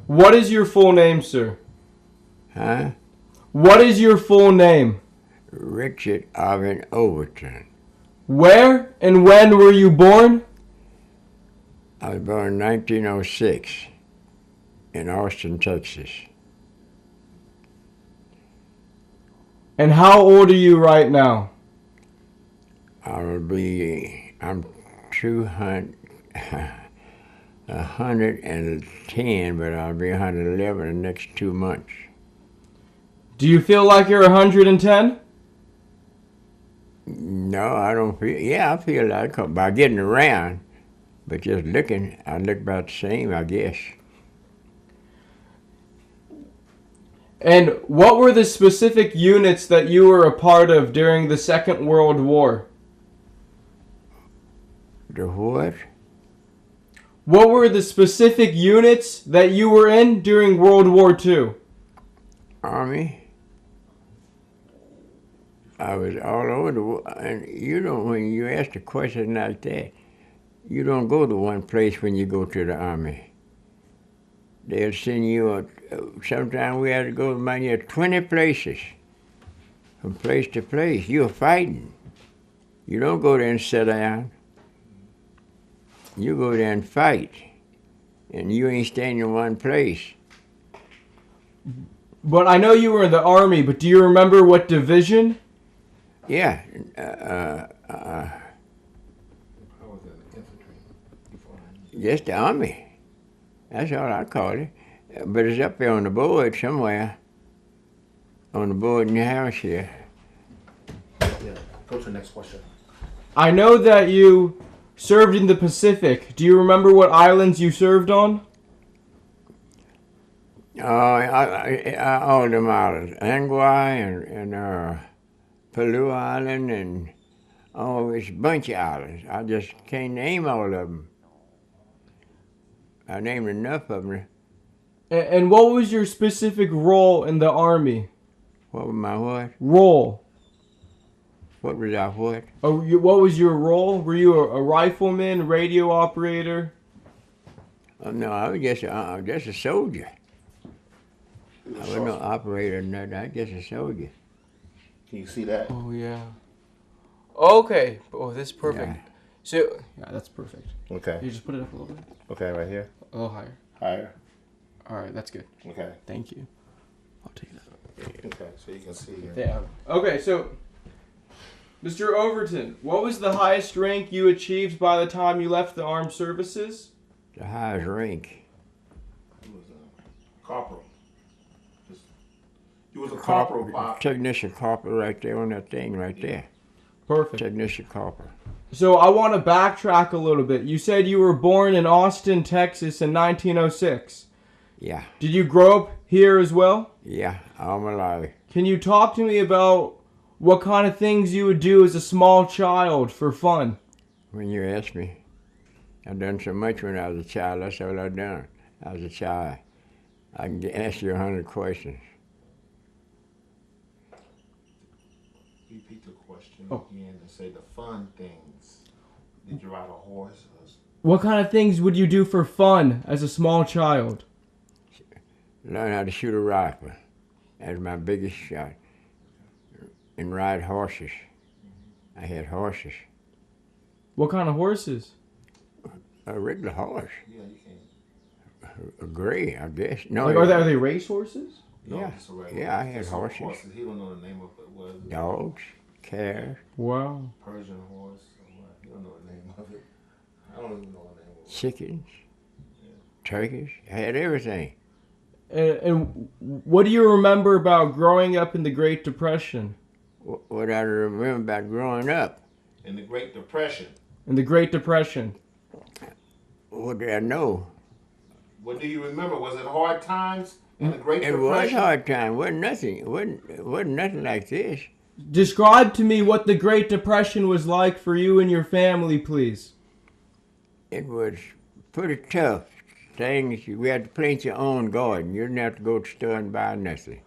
What is your full name, sir? Huh? What is your full name? Richard Alvin Overton. Where and when were you born? I was born in 1906 in Austin, Texas. And how old are you right now? I'm 200, 110, but I'll be 111 in the next 2 months. Do you feel like you're 110? No, I don't feel, I feel like by getting around, but just looking, I look about the same, I guess. And what were the specific units that you were a part of during the Second World War? The what? What were the specific units that you were in during World War II? Army. I was all over the world, and you don't, when you ask a question like that, you don't go to one place when you go to the Army. They'll send you, sometimes we had to go to 20 places, from place to place. You're fighting. You don't go there and sit down. You go there and fight, and you ain't staying in one place. But I know you were in the Army, but do you remember what division? Yeah. Just the Army. That's all I call it. But it's up there on the board somewhere. On the board in your house here. Yeah, go to the next question. I know that you served in the Pacific. Do you remember what islands you served on? All them islands. Angwai and Palau Island and it's a bunch of islands. I just can't name all of them. I named enough of them. And what was your specific role in the Army? What was my what? Role. What was I what? What was your role? Were you a rifleman, radio operator? Oh, no, I was just a soldier. I wasn't no operator or nothing. I was just a soldier. Can you see that? Oh, yeah. Okay. Oh, that's perfect. Yeah. So, yeah, that's perfect. Okay. You just put it up a little bit? Okay, right here. A little higher. Higher. All right, that's good. Okay. Thank you. I'll take that. Okay, so you can see here. Yeah. Okay, so, Mr. Overton, what was the highest rank you achieved by the time you left the armed services? The highest rank. He was a corporal. He was a corporal, Pop. Technician corporal right there on that thing right there. Perfect. Technician corporal. So I want to backtrack a little bit. You said you were born in Austin, Texas in 1906. Yeah. Did you grow up here as well? Yeah, all my life. Can you talk to me about what kind of things you would do as a small child for fun? When you ask me, I've done so much when I was a child. That's all I've done. I was a child. I can ask you 100 questions. Repeat the question again and say the fun things. Did you ride a horse? What kind of things would you do for fun as a small child? Learn how to shoot a rifle. That's my biggest shot. And ride horses. I had horses. What kind of horses? A regular horse. Yeah, you can. A gray, I guess. No, Like, are they race horses? No, Yeah. just a regular Yeah, I horse. had Just some horses. He don't know the name of it. Was it dogs, calves, Wow. Persian horse or what? He don't know the name of it. I don't even know the name of it. chickens, turkeys. I had everything. And what do you remember about growing up in the Great Depression? What I remember about growing up, In the Great Depression. In the Great Depression. what did I know? What do you remember? Was it hard times in the Great It Depression? was hard time. Wasn't nothing. It wasn't nothing like this. Describe to me what the Great Depression was like for you and your family, please. It was pretty tough. Things we had to plant your own garden. You didn't have to go to the store and buy nothing.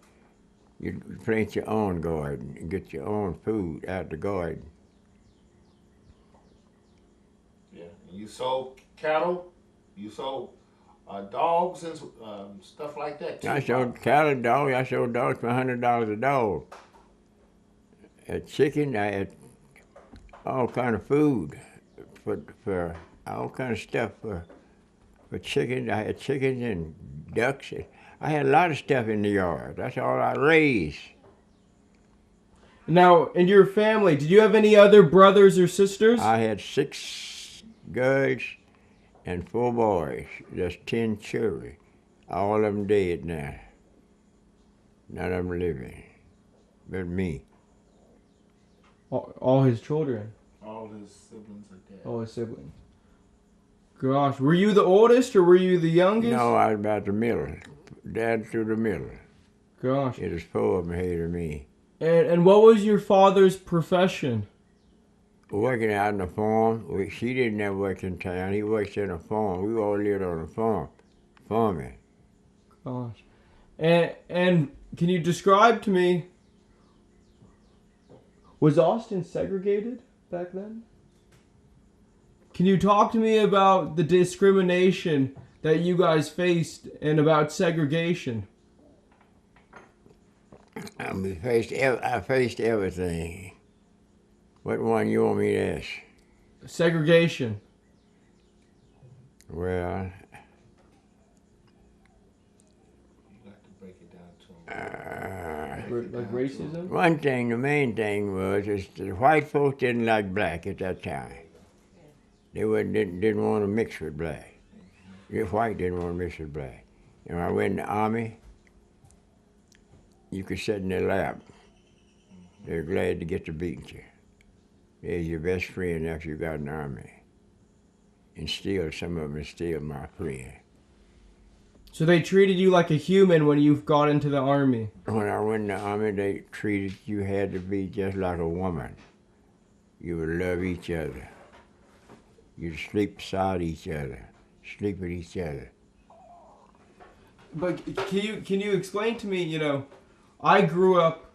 You plant your own garden and get your own food out the garden. Yeah. And you sold cattle. You sold dogs and stuff like that too. I sold cattle, dogs. I sold dogs for $100 a dog. Had chicken. I had all kind of food for all kind of stuff for chickens. I had chickens and ducks. I had a lot of stuff in the yard. That's all I raised. Now, in your family, did you have any other brothers or sisters? I had 6 girls and 4 boys. Just 10 children. All of them dead now. None of them living. But me. All his children. All his siblings are dead. All his siblings. Gosh, were you the oldest or were you the youngest? No, I was about the middle. Dad through the middle. Gosh. It was 4 of them hated me. And what was your father's profession? Working out on the farm. She didn't ever work in town. He works in a farm. We all lived on a farm. Farming. Gosh. And can you describe to me, was Austin segregated back then? Can you talk to me about the discrimination that you guys faced and about segregation? I faced everything. What one you want me to ask? Segregation. Well, You got to break it down to him. Like racism? one thing, the main thing was is the white folks didn't like black at that time. They didn't want to mix with black. The white didn't want to mix with black. And when I went in the army, you could sit in their lap. They're glad to get to beat you. They're your best friend after you got in the army. And still, some of them are still my friend. So they treated you like a human when you got into the army. When I went in the army, they treated you had to be just like a woman. You would love each other. You'd sleep beside each other, sleep with each other. But can you explain to me, you know, I grew up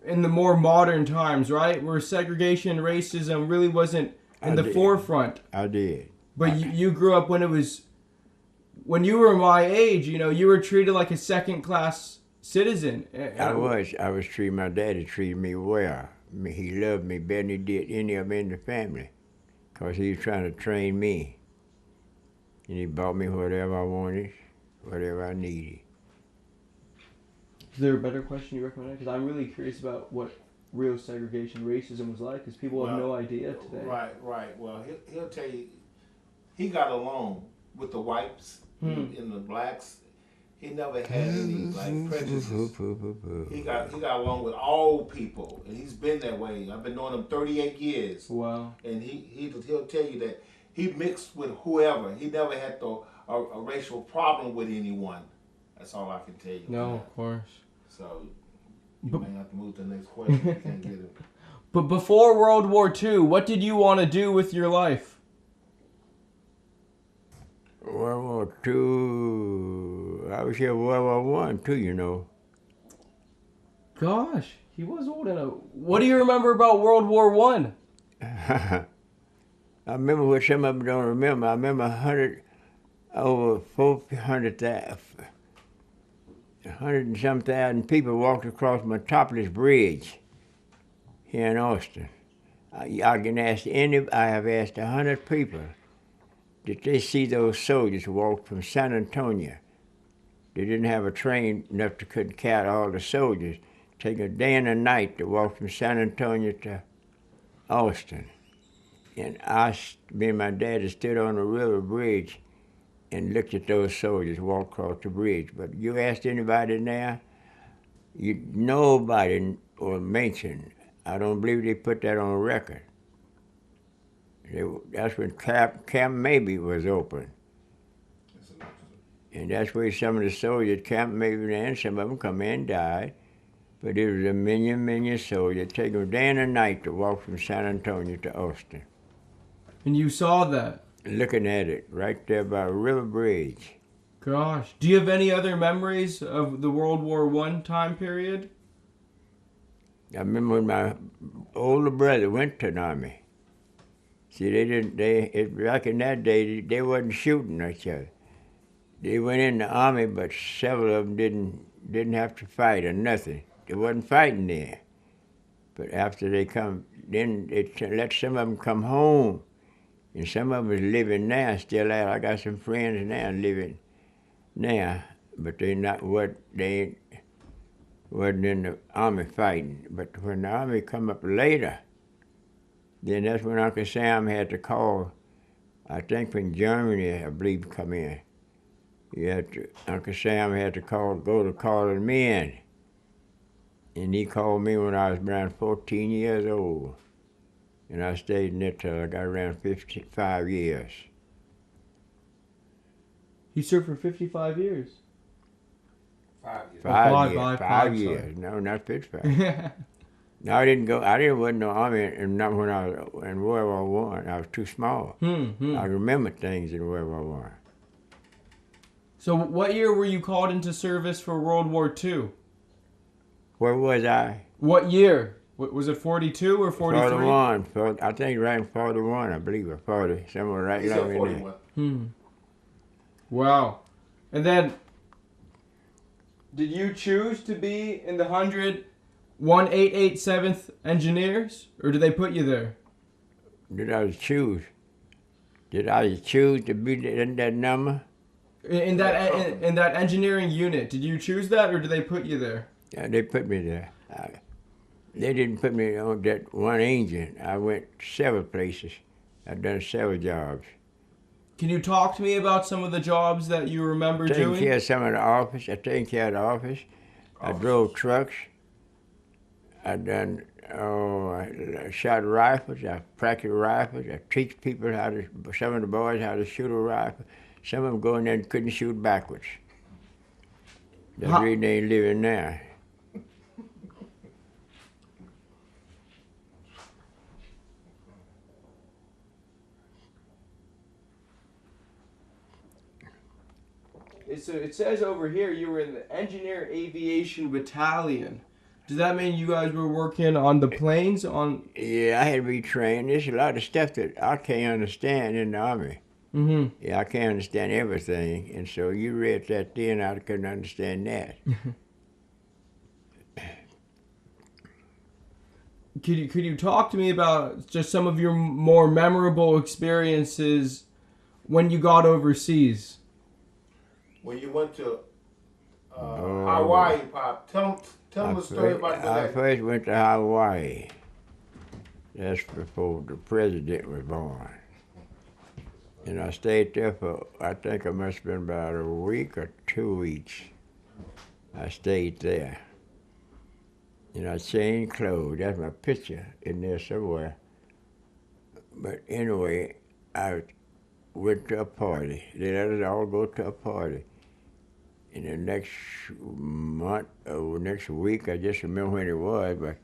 in the more modern times, right? Where segregation and racism really wasn't in the forefront. I did. But you grew up when you were my age, you know, you were treated like a second-class citizen. I was treated, my daddy treated me well. He loved me better than he did any of them in the family. Because he was trying to train me. And he bought me whatever I wanted, whatever I needed. Is there a better question you recommend? Because I'm really curious about what real segregation, racism was like, because people have no idea today. Right. Well, he'll tell you, he got along with the whites and the blacks. He never had any prejudices. He got along with all people, and he's been that way. I've been knowing him 38 years. Wow. And he'll tell you that he mixed with whoever. He never had a racial problem with anyone. That's all I can tell you. No, of course. So you may have to move to the next question. You can't get it. But before World War II, what did you want to do with your life? World War II, I was here World War I too, you know. Gosh, he was old enough. What do you remember about World War I? I remember what some of them don't remember. I remember over 400,000, 100 and some thousand people walked across Metropolis Bridge here in Austin. I have asked 100 people, did they see those soldiers walk from San Antonio? They didn't have a train enough to couldn't count all the soldiers. Take a day and a night to walk from San Antonio to Austin. And me and my daddy stood on the river bridge and looked at those soldiers walk across the bridge. But you asked anybody now, nobody will mention. I don't believe they put that on record. That's when Camp Mabie was open. And that's where some of the soldiers, Camp Mabie, and some of them come in and died. But it was a million soldiers. Take them day and a night to walk from San Antonio to Austin. And you saw that? Looking at it, right there by River Bridge. Gosh. Do you have any other memories of the World War I time period? I remember when my older brother went to the army. See, back in that day, they wasn't shooting each other. They went in the army, but several of them didn't have to fight or nothing. They wasn't fighting there. But after they come, then they let some of them come home, and some of them is living now, still out. I got some friends now living now, but they wasn't in the army fighting. But when the army come up later, then that's when Uncle Sam had to call, I think from Germany, I believe, come in. Uncle Sam had to go to calling men. And he called me when I was around 14 years old. And I stayed in it till I got around 55 years. He served for 55 years. 5 years. Five years. No, not 55. No, I didn't go. I wasn't no army, and not when I was in World War I. I was too small. I remember things in World War I. So what year were you called into service for World War II? Where was I? What year? Was it 42 or 43? 41. I think right in 41, I believe, or 40. Somewhere right He along said in 41. there. Wow. And then, did you choose to be in the 187th Engineers, or did they put you there? Did I choose to be in that number? In that engineering unit, did you choose that, or did they put you there? Yeah, they put me there. They didn't put me on that one engine. I went several places. I've done several jobs. Can you talk to me about some of the jobs that you remember Taking doing? care of some of the office. I taken care of the office. I drove trucks. I shot rifles. I practiced rifles. I teach people some of the boys how to shoot a rifle. Some of them go in there and couldn't shoot backwards. That's the reason they ain't living now. It says over here you were in the Engineer Aviation Battalion. Does that mean you guys were working on the planes? Yeah, I had to be trained. There's a lot of stuff that I can't understand in the Army. Mm-hmm. Yeah, I can't understand everything, and so you read that then, I couldn't understand that. Could you talk to me about just some of your more memorable experiences when you got overseas? When you went to Hawaii, Pop, tell them a story about that. I first went to Hawaii. That's before the president was born. And I stayed there for, I think it must have been about a week or 2 weeks. I stayed there. And I changed clothes. That's my picture in there somewhere. But anyway, I went to a party. They let us all go to a party. In the next month or next week, I just remember when it was, but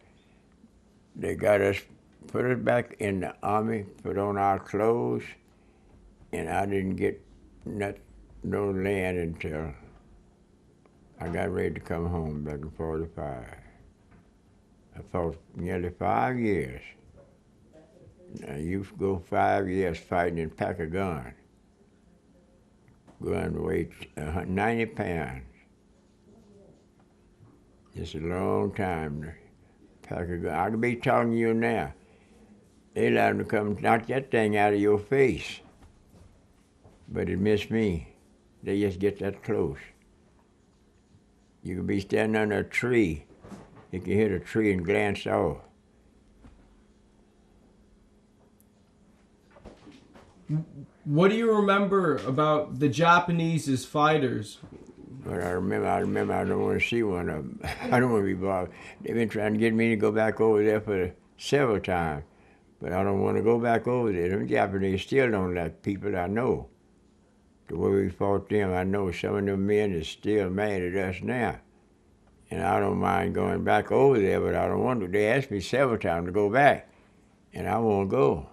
they got us, put us back in the Army, put on our clothes, and I didn't get no land until I got ready to come home back in 45. I fought nearly 5 years. Now, you go 5 years fighting and pack a gun. Gun weighs 90 pounds. It's a long time to pack a gun. I could be talking to you now. They allowed them to come knock that thing out of your face. But it missed me. They just get that close. You could be standing under a tree. You can hit a tree and glance off. What do you remember about the Japanese as fighters? But I remember I don't want to see one of them. I don't want to be bothered. They've been trying to get me to go back over there for several times. But I don't want to go back over there. Them Japanese still don't like people I know. The way we fought them, I know some of them men is still mad at us now. And I don't mind going back over there, but I don't want to. They asked me several times to go back, and I won't go.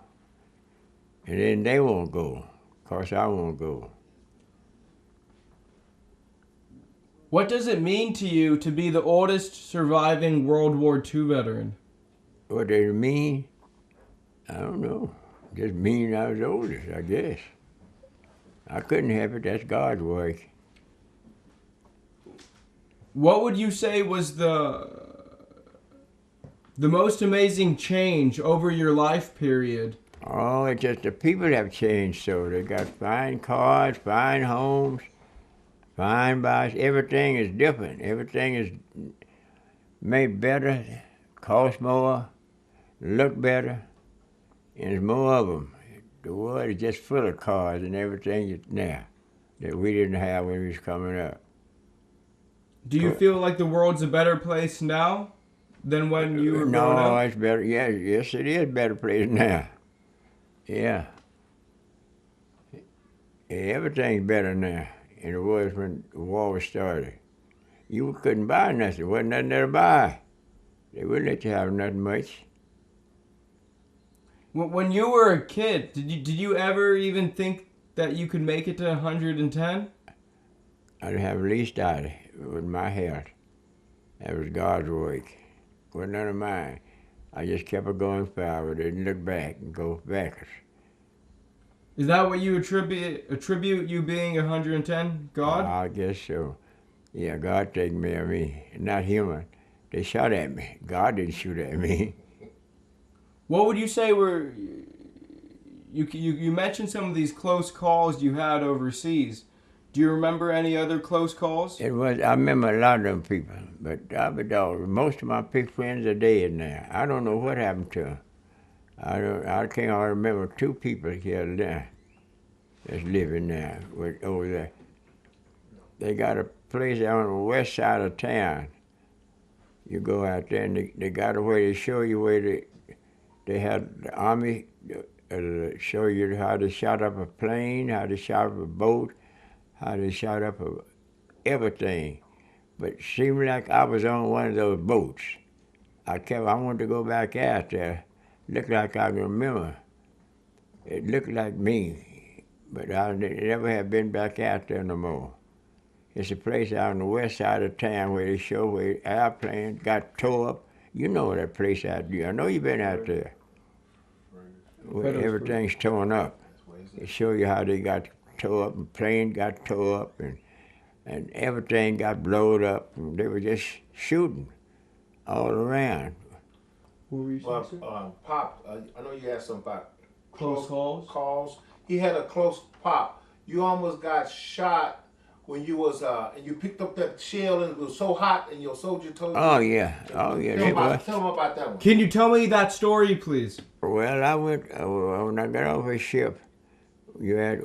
And then they won't go. Of course, I won't go. What does it mean to you to be the oldest surviving World War II veteran? What does it mean? I don't know. Just mean I was oldest, I guess. I couldn't help it. That's God's work. What would you say was the most amazing change over your life period? Oh, it's just the people have changed so. They got fine cars, fine homes, fine bikes. Everything is different. Everything is made better, cost more, look better, and there's more of them. The world is just full of cars and everything now that we didn't have when we was coming up. Do you feel like the world's a better place now than when you were growing No, up? it's better. Yes, it is a better place now. Yeah. Everything's better now than it was when the war was started. You couldn't buy nothing. There wasn't nothing there to buy. They wouldn't let you have nothing much. When you were a kid, did you ever even think that you could make it to 110? I'd have at least died with my health. That was God's work. It wasn't none of mine. I just kept it going forward, didn't look back and go backwards. Is that what you attribute you being 110? God? I guess so. Yeah, God taking care of me, not human. They shot at me. God didn't shoot at me. What would you say were you mentioned some of these close calls you had overseas? Do you remember any other close calls? I remember a lot of them people, but most of my friends are dead now. I don't know what happened to them. I can't remember two people here now that's living now over there. They got a place on the west side of town. You go out there and they got a way to show you where they had the army show you how to shot up a plane, how to shot up a boat, how they shot up everything. But it seemed like I was on one of those boats. I wanted to go back out there. Looked like I can remember. It looked like me, but I never have been back out there no more. It's a place out on the west side of town where they show where airplanes got tore up. You know that place out there. I know you've been out there. Where everything's torn up. They show you how they got tore up, and plane got tore up, and everything got blowed up, and they were just shooting all around. Pop, I know you had some about Close calls? He had a close pop. You almost got shot when you was and you picked up that shell and it was so hot and your soldier told you. Oh yeah. Tell him about that one. Can you tell me that story, please? Well, I went when I got off a ship. We had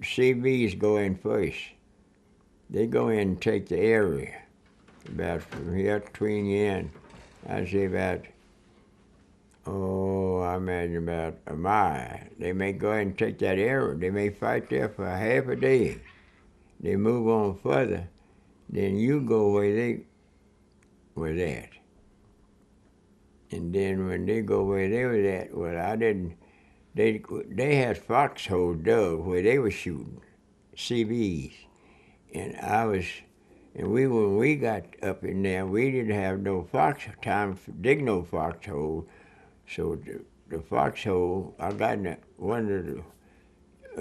CVs go in first. They go in and take the area about from here between you and I'd say about I imagine about a mile. They may go ahead and take that area. They may fight there for half a day. They move on further. Then you go where they was at. And then when they go where they was at, well, I didn't. They had foxholes dug where they were shooting, CVs. When we got up in there, we didn't have no time to dig no foxhole. So the foxhole, I got in one of the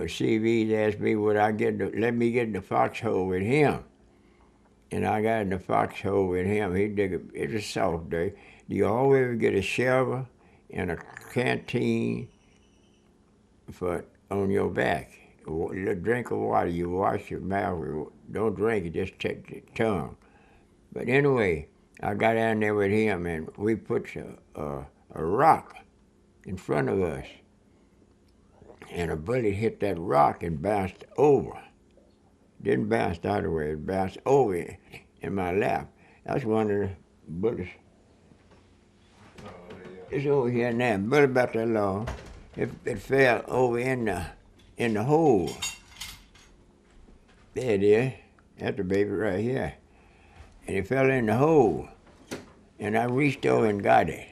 CVs asked me would let me get in the foxhole with him. And I got in the foxhole with him. He dig it. It's a soft day. You always get a shovel and a canteen on your back. A drink of water. You wash your mouth. Don't drink it. Just take the tongue. But anyway, I got down there with him, and we put a rock in front of us, and a bullet hit that rock and bounced over. Didn't bounce the other way. It bounced over in my lap. That's one of the bullets. It's over here now. Bullet about that long. It fell over in the hole. There it is. That's the baby right here. And it fell in the hole. And I reached over and got it.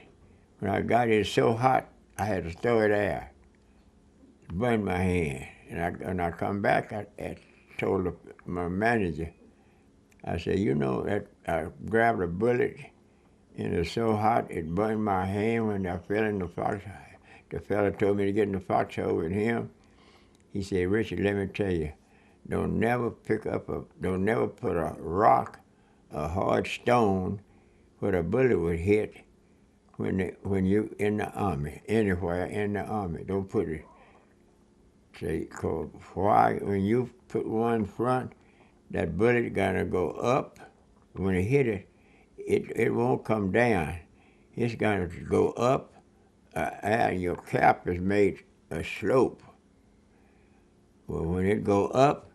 When I got it, so hot, I had to throw it out. It burned my hand. And I come back, I told my manager, I said, that I grabbed a bullet, and it was so hot, it burned my hand when I fell in the foxhole. the fella told me to get in the foxhole with him. He said, Richard, let me tell you, don't never put a rock, a hard stone, where a bullet would hit when you in the army, anywhere in the army. Don't put it. Say, why? When you put one front, that bullet gonna go up. When it hit it, it won't come down. It's gonna go up, and your cap is made a slope. Well, when it go up,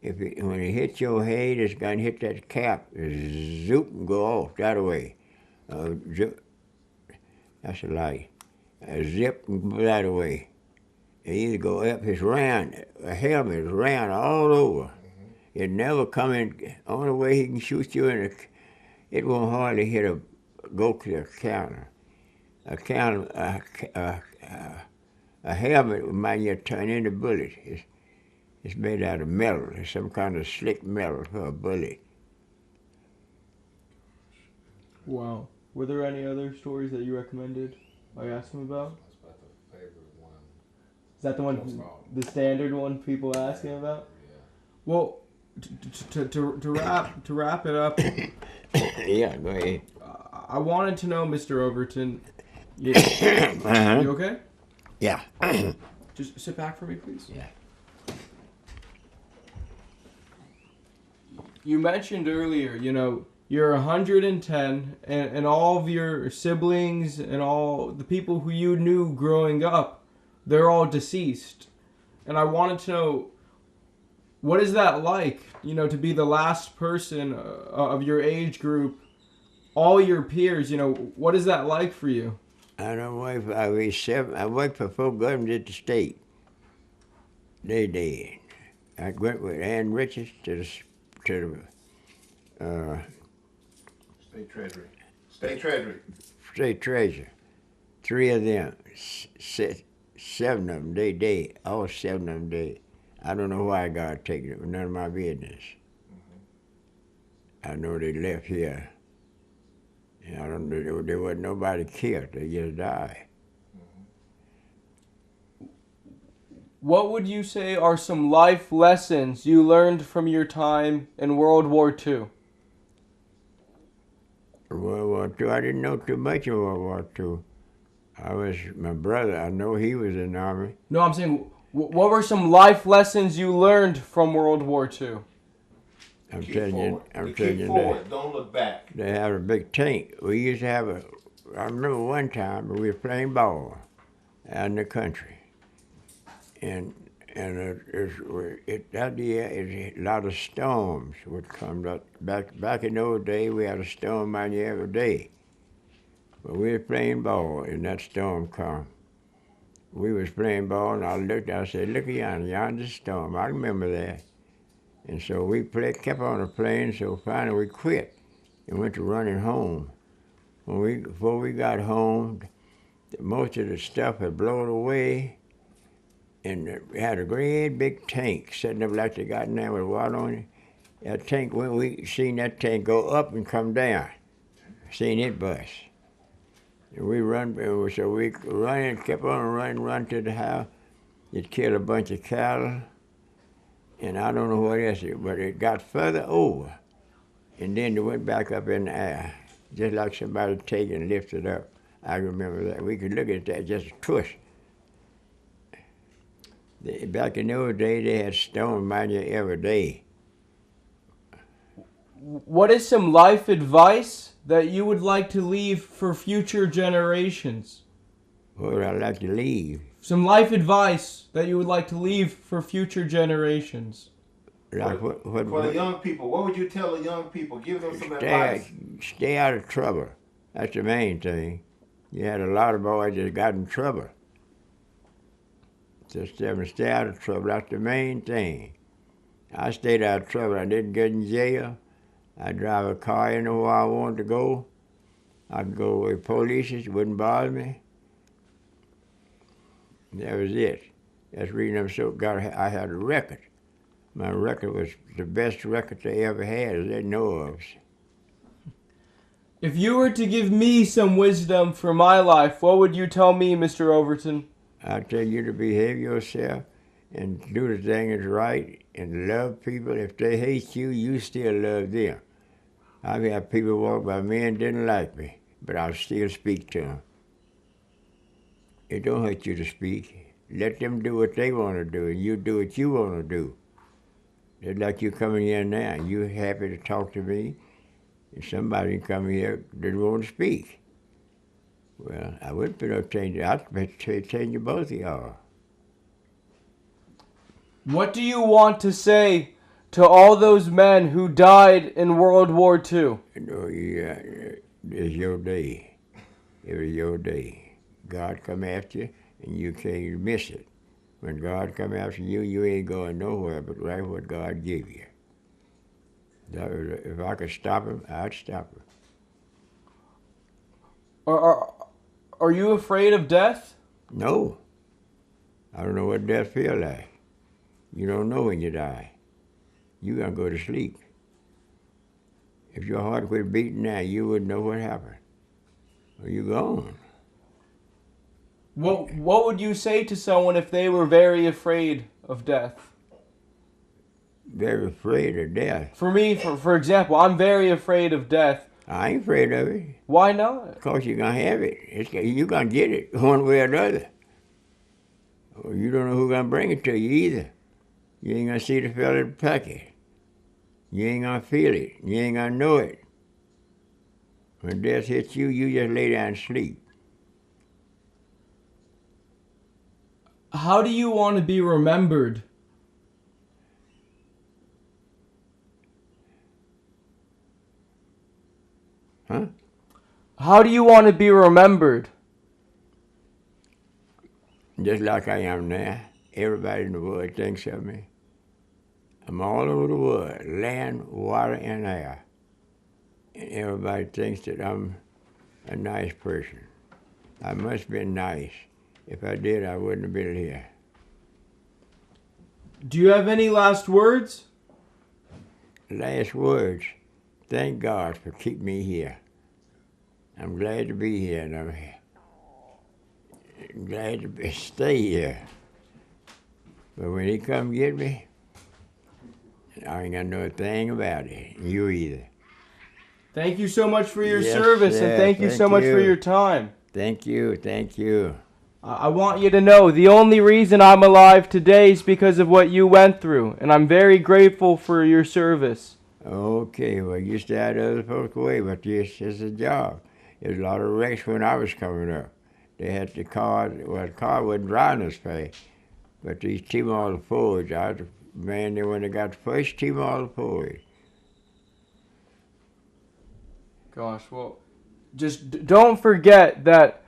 when it hits your head, it's gonna hit that cap, zoop and go off that way. Zip, that's a lie. Zip and go that way. It either go up, it's round. A helmet is round all over. Mm-hmm. It never come in. Only way he can shoot you it won't hardly go to the counter. A helmet might just turn into a bullet. It's made out of metal. It's some kind of slick metal for a bullet. Wow. Were there any other stories that you recommended I asked him about? That's about the favorite one. Is that the one, the standard one people asking about? Yeah. Well, to wrap it up. Yeah, go ahead. I wanted to know, Mr. Overton. You okay? Yeah. Just sit back for me, please. Yeah. You mentioned earlier, you're 110, and all of your siblings and all the people who you knew growing up, they're all deceased. And I wanted to know, what is that like, to be the last person of your age group, all your peers, what is that like for you? I worked for 4 governments at the state. They did. I went with Ann Richards to the State Treasury. State Treasury. State Treasurer. 3 of them, 7 of them, they dead. All 7 of them dead. I don't know why God taken it, but none of my business. Mm-hmm. I know they left here. And I don't know, there wasn't nobody killed. They just died. What would you say are some life lessons you learned from your time in World War II? World War II, I didn't know too much of World War II. My brother, I know he was in the Army. No, I'm saying, what were some life lessons you learned from World War II? I'm Keep telling forward. you forward. that. Don't look back. They had a big tank. We used to have I remember one time we were playing ball out in the country. And that year, a lot of storms would come up. Back in those days, we had a storm on you every day. But we were playing ball, and that storm come. We was playing ball, and I said, look yonder's storm. I remember that. And so we kept on playing, so finally we quit and went to running home. Before we got home, most of the stuff had blown away, and we had a great big tank sitting up like they got in there with water on it. That tank, when we seen that tank go up and come down, seen it bust. And we kept on run to the house. It killed a bunch of cattle, and I don't know what else, but it got further over, and then it went back up in the air, just like somebody take and lift it up. I remember that. We could look at that, just a twist. Back in those days, they had storm mine every day. What is some life advice that you would like to leave for future generations? What would I like to leave? Some life advice that you would like to leave for future generations. Like for the young people, what would you tell the young people? Give them some advice. Stay out of trouble. That's the main thing. You had a lot of boys that got in trouble. Just stay out of trouble. That's the main thing. I stayed out of trouble. I didn't get in jail. I drive a car anywhere I wanted to go. I'd go with police. It wouldn't bother me. That was it. That's the reason I had a record. My record was the best record they ever had, as they know of. If you were to give me some wisdom for my life, what would you tell me, Mr. Overton? I tell you to behave yourself and do the thing that's right and love people. If they hate you, you still love them. I've had people walk by me and didn't like me, but I'll still speak to them. It don't hurt you to speak. Let them do what they want to do, and you do what you want to do. Just like you coming here now, you happy to talk to me, and somebody come here didn't want to speak. Well, I wouldn't put no change. I'd change you both of y'all. What do you want to say to all those men who died in World War II? No, yeah, it's your day. It was your day. God come after you, and you can't miss it. When God come after you, you ain't going nowhere but right what God give you. If I could stop him, I'd stop him. Are you afraid of death? No. I don't know what death feel like. You don't know when you die. You gonna go to sleep. If your heart quit beating now, you wouldn't know what happened. Well, you gone. What would you say to someone if they were very afraid of death? Very afraid of death. For me, for example, I'm very afraid of death. I ain't afraid of it. Why not? Because you're gonna have it. You're gonna get it one way or another. You don't know who's gonna bring it to you either. You ain't gonna see the fella that pack it. You ain't gonna feel it. You ain't gonna know it. When death hits you, you just lay down and sleep. How do you want to be remembered? Huh? How do you want to be remembered? Just like I am now. Everybody in the world thinks of me. I'm all over the world, land, water, and air. And everybody thinks that I'm a nice person. I must have been nice. If I did, I wouldn't have been here. Do you have any last words? Last words. Thank God for keeping me here. I'm glad to be here, and I'm glad to stay here. But when he come get me, I ain't gonna know a thing about it. You either. Thank you so much for your Yes, service, and sir. thank you so much for you. your time. Thank you, thank you. I want you to know the only reason I'm alive today is because of what you went through, and I'm very grateful for your service. Okay, well, you stay out of other folks' way, but it's just a job. There's a lot of wrecks when I was coming up. They had the car, well, the car wasn't driving us fast, but these T-Model Fords, I was the man that when they got the first T-Model Ford. Gosh, well, just don't forget that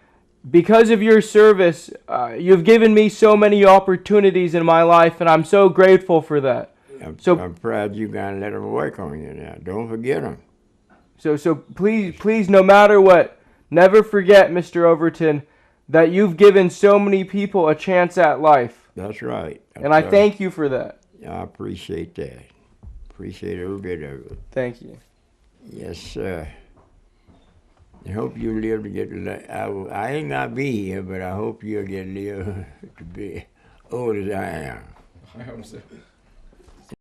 because of your service, you've given me so many opportunities in my life, and I'm so grateful for that. I'm proud you're going to let them work on you now. Don't forget them. So please, no matter what, never forget, Mr. Overton, that you've given so many people a chance at life. That's right. And I thank you for that. I appreciate that. Appreciate every bit of it. Thank you. Yes, sir. I hope you live to get. I ain't gonna be here, but I hope you'll get live to be old as I am. I hope so.